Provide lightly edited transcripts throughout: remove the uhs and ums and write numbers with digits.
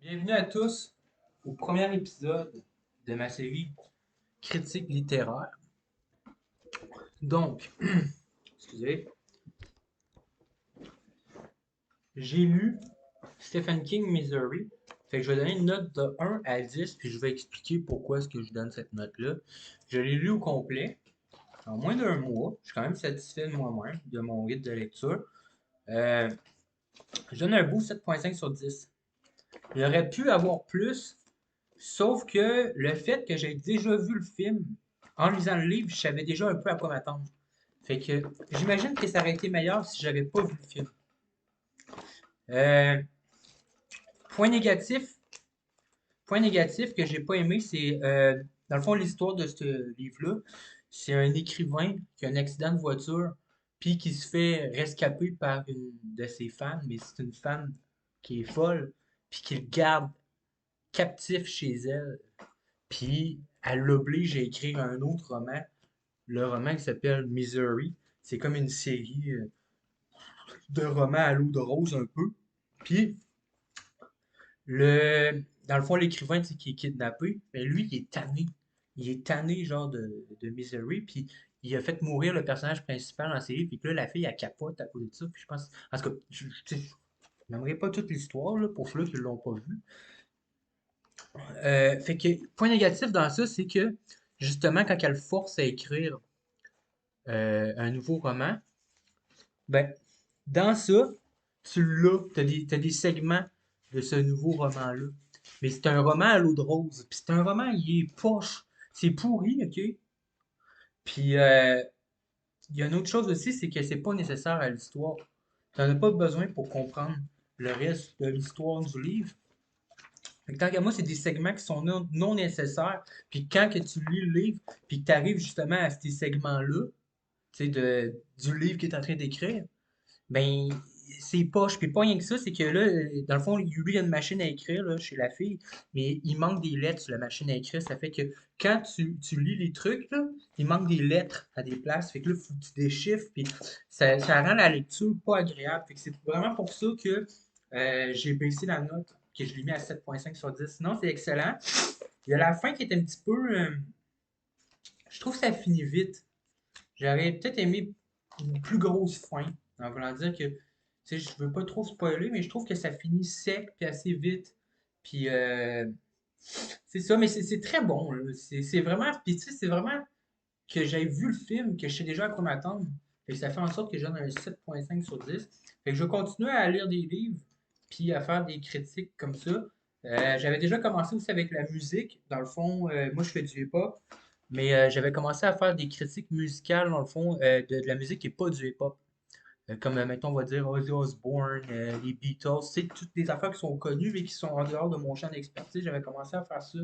Bienvenue à tous au premier épisode de ma série Critique littéraire. Donc, excusez, j'ai lu Stephen King Misery. Fait que je vais donner une note de 1 à 10, puis je vais expliquer pourquoi est-ce que je donne cette note-là. Je l'ai lu au complet, en moins d'un mois. Je suis quand même satisfait de moi-même, de mon rythme de lecture. Euh, je donne un beau 7,5 sur 10. Il aurait pu avoir plus, sauf que le fait que j'ai déjà vu le film, en lisant le livre, je savais déjà un peu à quoi m'attendre. Fait que j'imagine que ça aurait été meilleur si j'avais pas vu le film. Euh, point négatif, point négatif que j'ai pas aimé, c'est dans le fond l'histoire de ce livre-là. C'est un écrivain qui a un accident de voiture, puis qui se fait rescaper par une de ses fans, mais c'est une fan qui est folle, puis qui le garde captif chez elle. Puis elle l'oblige à écrire un autre roman. Le roman qui s'appelle Misery. C'est comme une série de romans à l'eau de rose un peu. Puis dans le fond, l'écrivain qui est kidnappé, mais lui, il est tanné. Il est tanné genre de Misery. Puis il a fait mourir le personnage principal dans la série. Puis là, la fille, elle capote à cause de ça. Puis je pense. En tout cas, je n'aimerais pas toute l'histoire là, pour ceux qui ne l'ont pas vu. Fait que, point négatif dans ça, c'est que justement, quand elle force à écrire un nouveau roman, ben, dans ça, tu l'as, t'as des segments de ce nouveau roman-là. Mais c'est un roman à l'eau de rose. Puis c'est un roman, il est poche. C'est pourri, ok? Puis il y a une autre chose aussi, c'est que c'est pas nécessaire à l'histoire. T'en as pas besoin pour comprendre le reste de l'histoire du livre. Fait que tant qu'à moi, c'est des segments qui sont non nécessaires. Puis quand que tu lis le livre, puis que tu arrives justement à ces segments-là, tu sais, du livre qu'il est en train d'écrire, ben, c'est poche. Puis pas rien que ça, c'est que là, dans le fond, lui, il y a une machine à écrire là, chez la fille, mais il manque des lettres sur la machine à écrire. Ça fait que quand tu lis les trucs, là, il manque des lettres à des places. Fait que là, il faut que tu déchiffres, puis ça rend la lecture pas agréable. Fait que c'est vraiment pour ça que j'ai baissé la note, que je l'ai mis à 7,5 sur 10. Sinon, c'est excellent. Il y a la fin qui est un petit peu. Je trouve que ça finit vite. J'aurais peut-être aimé une plus grosse fin. En voulant dire que, tu sais, je veux pas trop spoiler, mais je trouve que ça finit sec puis assez vite. Puis, c'est ça, mais c'est très bon, là. C'est vraiment, puis tu sais, c'est vraiment que j'ai vu le film, que je sais déjà à quoi m'attendre. Fait que ça fait en sorte que je donne un 7,5 sur 10. Fait que je vais continuer à lire des livres, puis à faire des critiques comme ça. J'avais déjà commencé aussi avec la musique. Dans le fond, moi je fais du hip-hop, mais j'avais commencé à faire des critiques musicales, dans le fond, de la musique qui n'est pas du hip-hop. Comme, mettons, on va dire Ozzy Osbourne, les Beatles, c'est toutes des affaires qui sont connues, mais qui sont en dehors de mon champ d'expertise. J'avais commencé à faire ça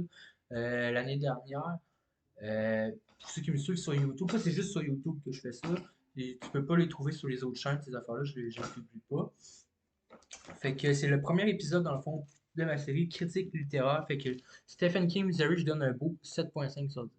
l'année dernière. Pour ceux qui me suivent sur YouTube, ça c'est juste sur YouTube que je fais ça. Et tu peux pas les trouver sur les autres chaînes, ces affaires-là, je les publie pas. Fait que c'est le premier épisode, dans le fond, de ma série Critique littéraire. Fait que Stephen King Missouri, je donne un beau 7,5 sur 10.